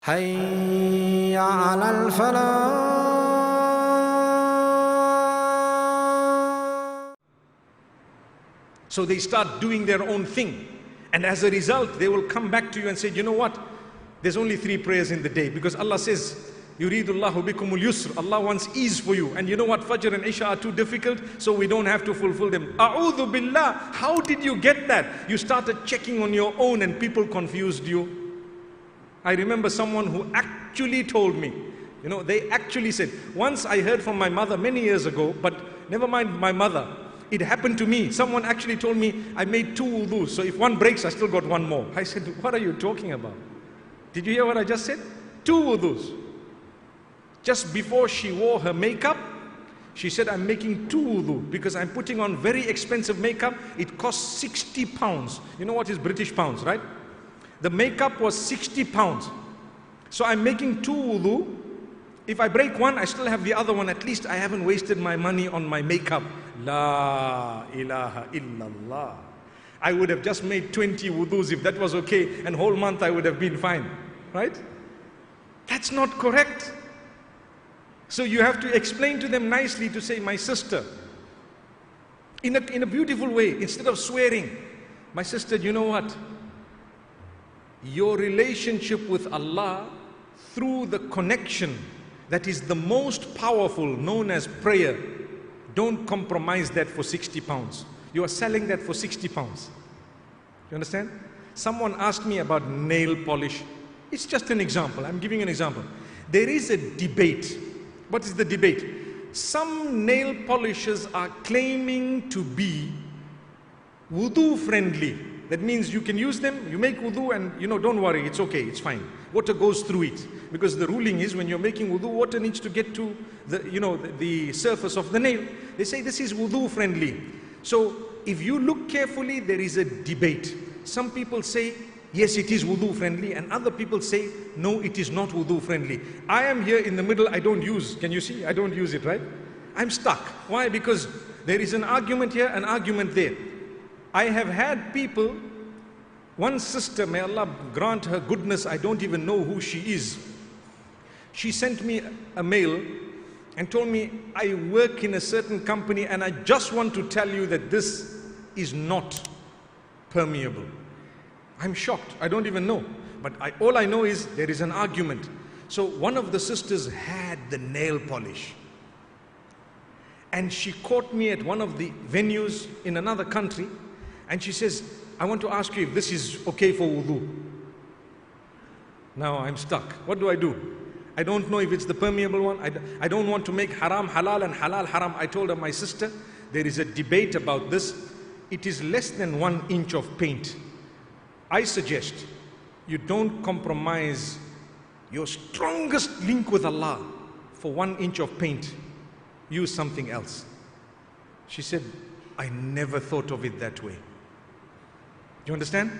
حي على الفلاح. So they start doing their own thing. And as a result, they will come back to you and say, you know what? There's only 3 prayers in the day. Because Allah says, Yuridullahu bikumul yusr. Allah wants ease for you. And you know what? Fajr and Isha are too difficult, so we don't have to fulfill them. A'udhu billah. How did you get that? You started checking on your own and people confused you. I remember someone who actually told me, they actually said, once I heard from my mother many years ago, but never mind my mother, it happened to me. Someone actually told me, I made 2 wudus, so if one breaks, I still got 1 more. I said, what are you talking about? Did you hear what I just said? 2 wudus. Just before she wore her makeup, she said, I'm making 2 wudu because I'm putting on very expensive makeup. It costs 60 pounds. You know what is British pounds, right? The makeup was 60 pounds. So I'm making 2 wudu. If I break one, I still have the other one. At least I haven't wasted my money on my makeup. La ilaha illallah. I would have just made 20 wudus if that was okay, and whole month I would have been fine. Right? That's not correct. So you have to explain to them nicely to say, my sister, in a beautiful way, instead of swearing, my sister, you know what? Your relationship with Allah through the connection that is the most powerful, known as prayer, don't compromise that for 60 pounds. You are selling that for 60 pounds. You understand? Someone asked me about nail polish. It's just an example. I'm giving an example. There is a debate. What is the debate? Some nail polishers are claiming to be wudu friendly. That means you can use them, you make wudu and don't worry, it's okay, it's fine. Water goes through it. Because the ruling is when you're making wudu, water needs to get to the surface of the nail. They say this is wudu friendly. So if you look carefully, there is a debate. Some people say, yes, it is wudu friendly, and other people say, no, it is not wudu friendly. I am here in the middle, I don't use, can you see? I don't use it, right? I'm stuck. Why? Because there is an argument here, an argument there. I have had people, one sister, may Allah grant her goodness, I don't even know who she is. She sent me a mail and told me, I work in a certain company and I just want to tell you that this is not permeable. I'm shocked, I don't even know. But all I know is there is an argument. So one of the sisters had the nail polish. And she caught me at one of the venues in another country. And she says, I want to ask you if this is okay for wudu. Now I'm stuck. What do I do? I don't know if it's the permeable one. I don't want to make haram halal and halal haram. I told her, my sister, there is a debate about this. It is less than 1 inch of paint. I suggest you don't compromise your strongest link with Allah for 1 inch of paint. Use something else. She said, I never thought of it that way. Do you understand?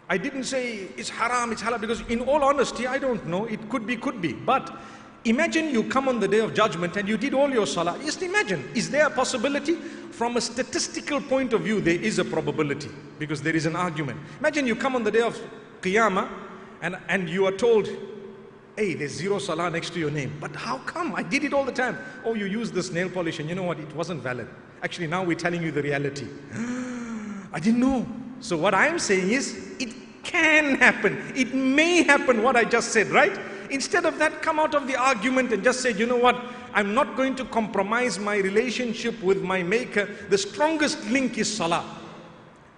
I didn't say it's haram, it's halal, because in all honesty, I don't know. It could be. But imagine you come on the day of judgment and you did all your salah. Just imagine, is there a possibility? From a statistical point of view, there is a probability because there is an argument. Imagine you come on the day of Qiyamah and you are told, hey, there's 0 salah next to your name. But how come? I did it all the time. Oh, you used this nail polish and you know what? It wasn't valid. Actually, now we're telling you the reality. I didn't know. So what I'm saying is, it can happen. It may happen what I just said, right? Instead of that, come out of the argument and just say, you know what? I'm not going to compromise my relationship with my Maker. The strongest link is salah.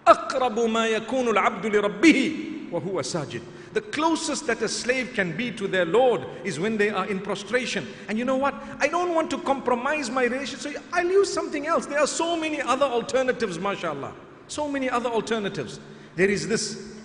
أَقْرَبُ مَا يَكُونُ الْعَبْدُ لِرَبِّهِ وَهُوَ سَاجِدٌ. The closest that a slave can be to their Lord is when they are in prostration. And you know what? I don't want to compromise my relationship, so I'll use something else. There are so many other alternatives, mashallah. So many other alternatives. There is this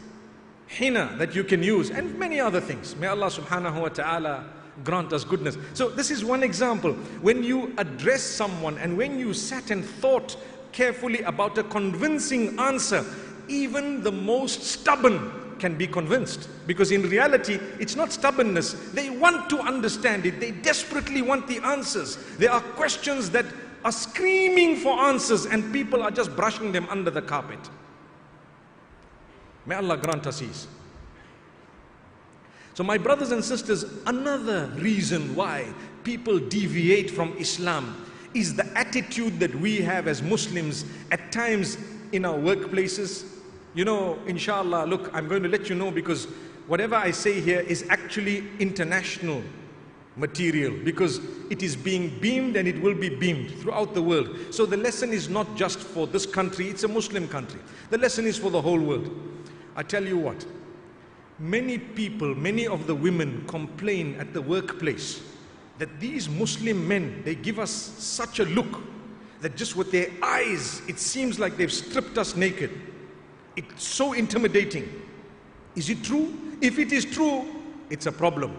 henna that you can use and many other things. May Allah subhanahu wa ta'ala grant us goodness. So this is one example. When you address someone and when you sat and thought carefully about a convincing answer, even the most stubborn can be convinced. Because in reality, it's not stubbornness. They want to understand it. They desperately want the answers. There are questions that are screaming for answers and people are just brushing them under the carpet. May Allah grant us ease. So my brothers and sisters, another reason why people deviate from Islam is the attitude that we have as Muslims at times in our workplaces. You know, inshallah, look, I'm going to let you know, because whatever I say here is actually international material, because it is being beamed and it will be beamed throughout the world. So the lesson is not just for this country, it's a Muslim country. The lesson is for the whole world. I tell you what, many people, many of the women complain at the workplace that these Muslim men, they give us such a look that just with their eyes, it seems like they've stripped us naked. It's so intimidating. Is it true? If it is true, it's a problem.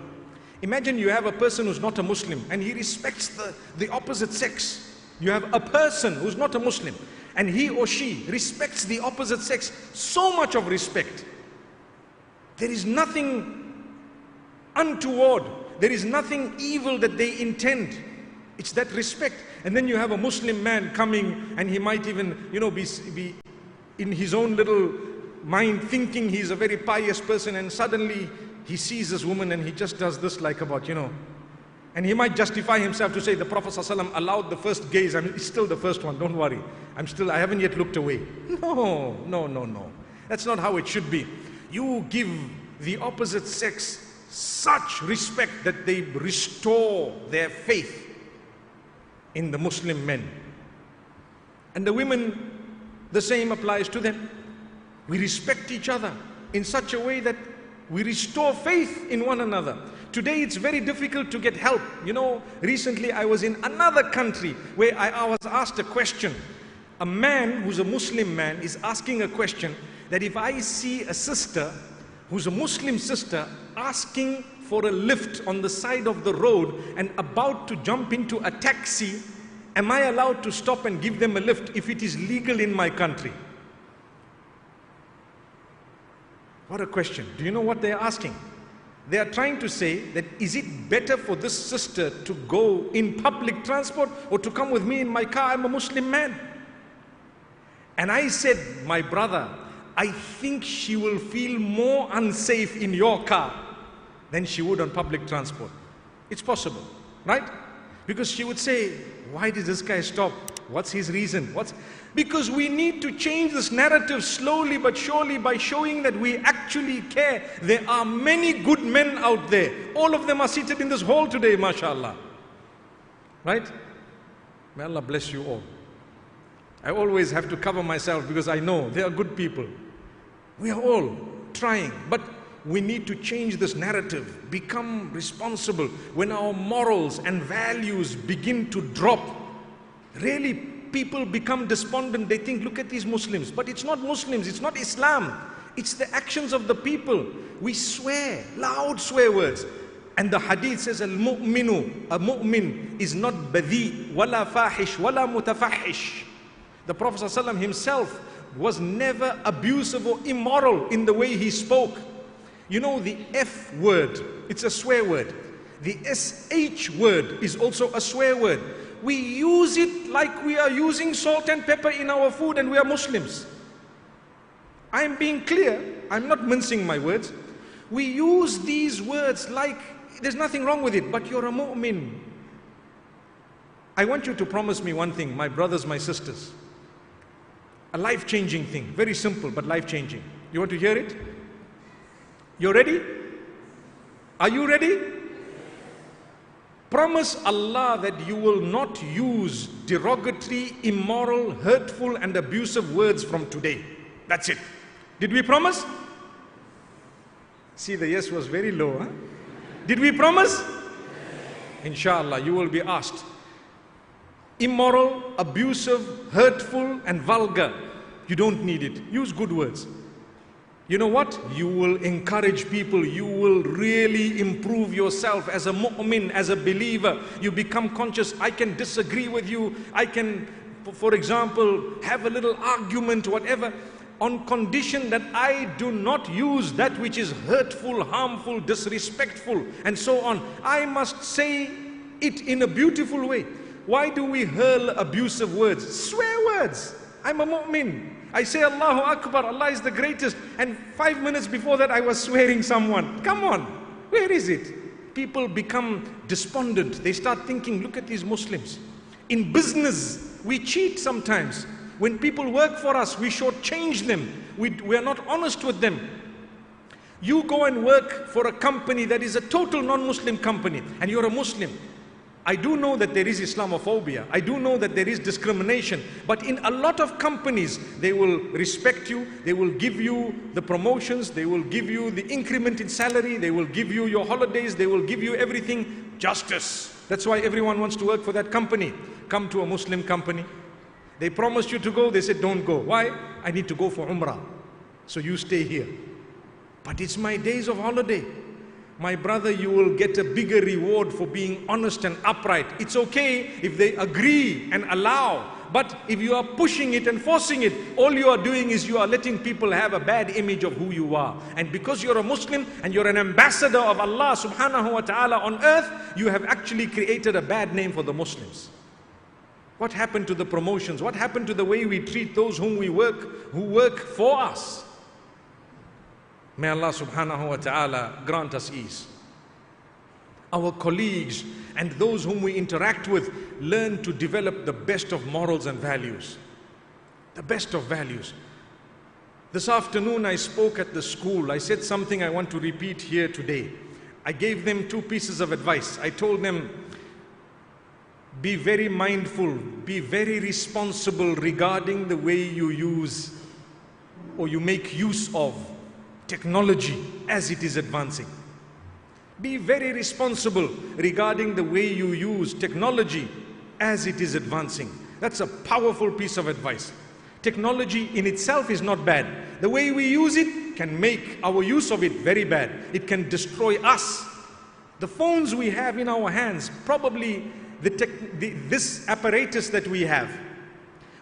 Imagine you have a person who's not a Muslim and he respects the opposite sex. You have a person who's not a Muslim and he or she respects the opposite sex. So much of respect. There is nothing untoward. There is nothing evil that they intend. It's that respect. And then you have a Muslim man coming and he might even, you know, be in his own little mind thinking he's a very pious person, and suddenly he sees this woman and he just does this like about, you know. And he might justify himself to say the Prophet ﷺ allowed the first gaze. I mean, it's still the first one, don't worry. I haven't yet looked away. No. That's not how it should be. You give the opposite sex such respect that they restore their faith in the Muslim men. And the women, the same applies to them. We respect each other in such a way that we restore faith in one another. Today it's very difficult to get help. You know, recently I was in another country where I was asked a question. A man who's a Muslim man is asking a question that if I see a sister who's a Muslim sister asking for a lift on the side of the road and about to jump into a taxi, am I allowed to stop and give them a lift if it is legal in my country? What a question. Do you know what they are asking? They are trying to say that is it better for this sister to go in public transport or to come with me in my car? I'm a Muslim man. And I said, my brother, I think she will feel more unsafe in your car than she would on public transport. It's possible, right? Because she would say, why did this guy stop? What's his reason? Because we need to change this narrative slowly but surely by showing that we actually care. There are many good men out there. All of them are seated in this hall today, mashallah. Right? May Allah bless you all. I always have to cover myself because I know they are good people. We are all trying, but we need to change this narrative, become responsible. When our morals and values begin to drop, really people become despondent. They think, look at these Muslims. But it's not Muslims, it's not Islam. It's the actions of the people. We swear, loud swear words. And the hadith says, al-mu'minu, a mu'min is not badhi, wala fahish, wala mutafahish. The Prophet ﷺ himself was never abusive or immoral in the way he spoke. You know, the F word, it's a swear word. The SH word is also a swear word. We use it like we are using salt and pepper in our food and we are Muslims. I'm being clear, I'm not mincing my words. We use these words like there's nothing wrong with it, but you're a mu'min. I want you to promise me one thing, my brothers, my sisters. A life-changing thing, very simple but life-changing. You want to hear it? You ready? Are you ready? Promise Allah that you will not use derogatory, immoral, hurtful and abusive words from today. That's it. Did we promise? See, the yes was very low, huh? Did we promise? Inshallah, you will be asked. Immoral, abusive, hurtful and vulgar. You don't need it. Use good words. You know what? You will encourage people. You will really improve yourself as a mu'min, as a believer. You become conscious. I can disagree with you. I can, for example, have a little argument, whatever, on condition that I do not use that which is hurtful, harmful, disrespectful, and so on. I must say it in a beautiful way. Why do we hurl abusive words? Swear words. I'm a mu'min. I say Allahu Akbar, Allah is the greatest. And 5 minutes before that I was swearing someone. Come on. Where is it? People become despondent. They start thinking, look at these Muslims. In business, we cheat sometimes. When people work for us, we shortchange them. We are not honest with them. You go and work for a company that is a total non-Muslim company, and you're a Muslim. I do know that there is Islamophobia. I do know that there is discrimination. But in a lot of companies, they will respect you. They will give you the promotions. They will give you the increment in salary. They will give you your holidays. They will give you everything. Justice. That's why everyone wants to work for that company. Come to a Muslim company. They promised you to go. They said, don't go. Why? I need to go for Umrah. So you stay here. But it's my days of holiday. My brother, you will get a bigger reward for being honest and upright. It's okay if they agree and allow. But if you are pushing it and forcing it, all you are doing is you are letting people have a bad image of who you are. And because you're a Muslim and you're an ambassador of Allah subhanahu wa ta'ala on earth, you have actually created a bad name for the Muslims. What happened to the promotions? What happened to the way we treat those who work for us? May Allah subhanahu wa ta'ala grant us ease. Our colleagues and those whom we interact with learn to develop the best of morals and values. The best of values. This afternoon I spoke at the school. I said something I want to repeat here today. I gave them 2 pieces of advice. I told them, be very mindful, be very responsible regarding the way you use or you make use of technology as it is advancing. Be very responsible regarding the way you use technology as it is advancing. That's a powerful piece of advice. Technology in itself is not bad. The way we use it can make our use of it very bad. It can destroy us. The phones we have in our hands, probably this apparatus that we have,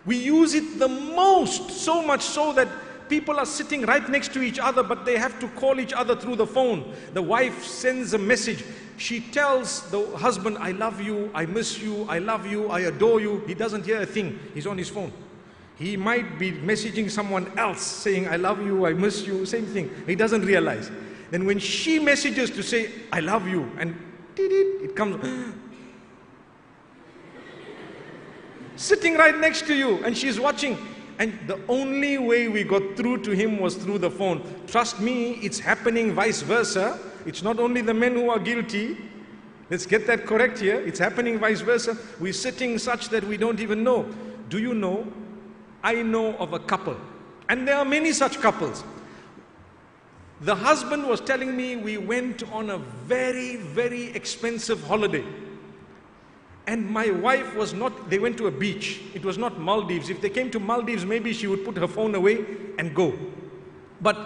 we use it the most, so much so that people are sitting right next to each other, but they have to call each other through the phone. The wife sends a message. She tells the husband, I love you, I miss you, I love you, I adore you. He doesn't hear a thing. He's on his phone. He might be messaging someone else saying, I love you, I miss you, same thing. He doesn't realize. Then when she messages to say, I love you, and it comes, sitting right next to you, and she's watching. And the only way we got through to him was through the phone. Trust me, it's happening vice versa. It's not only the men who are guilty. Let's get that correct here. It's happening vice versa. We're sitting such that we don't even know. Do you know? I know of a couple, and there are many such couples. The husband was telling me we went on a very, very expensive holiday. And my wife was not, they went to a beach. It was not Maldives. If they came to Maldives, maybe she would put her phone away and go. But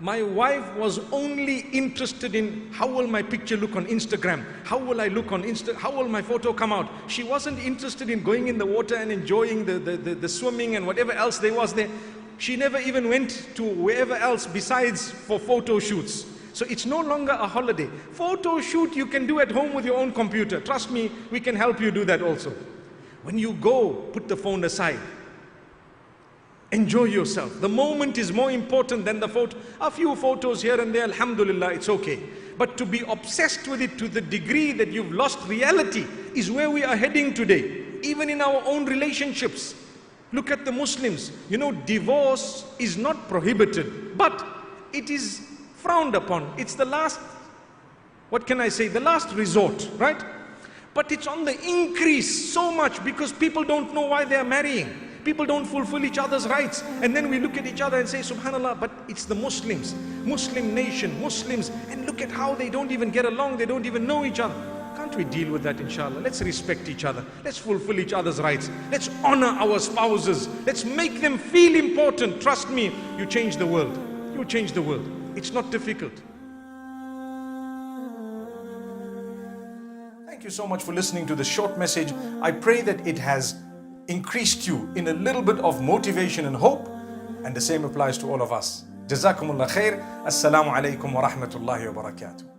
my wife was only interested in how will my picture look on Instagram? How will I look on how will my photo come out? She wasn't interested in going in the water and enjoying the swimming and whatever else there was there. She never even went to wherever else besides for photo shoots. So it's no longer a holiday. Photo shoot you can do at home with your own computer. Trust me, we can help you do that also. When you go, put the phone aside. Enjoy yourself. The moment is more important than the photo. A few photos here and there, alhamdulillah, it's okay. But to be obsessed with it to the degree that you've lost reality is where we are heading today. Even in our own relationships. Look at the Muslims. You know, divorce is not prohibited, but it is frowned upon. It's the last, what can I say, the last resort, right? But it's on the increase so much because people don't know why they are marrying. People don't fulfill each other's rights. And then we look at each other and say, subhanallah, but it's the Muslims, Muslim nation, Muslims, and look at how they don't even get along, they don't even know each other. Can't we deal with that, inshallah? Let's respect each other. Let's fulfill each other's rights. Let's honor our spouses. Let's make them feel important. Trust me, you change the world. You change the world. It's not difficult. Thank you so much for listening to this short message. I pray that it has increased you in a little bit of motivation and hope, and the same applies to all of us. Jazakumullah khair. Assalamu alaikum wa rahmatullahi wa barakatuh.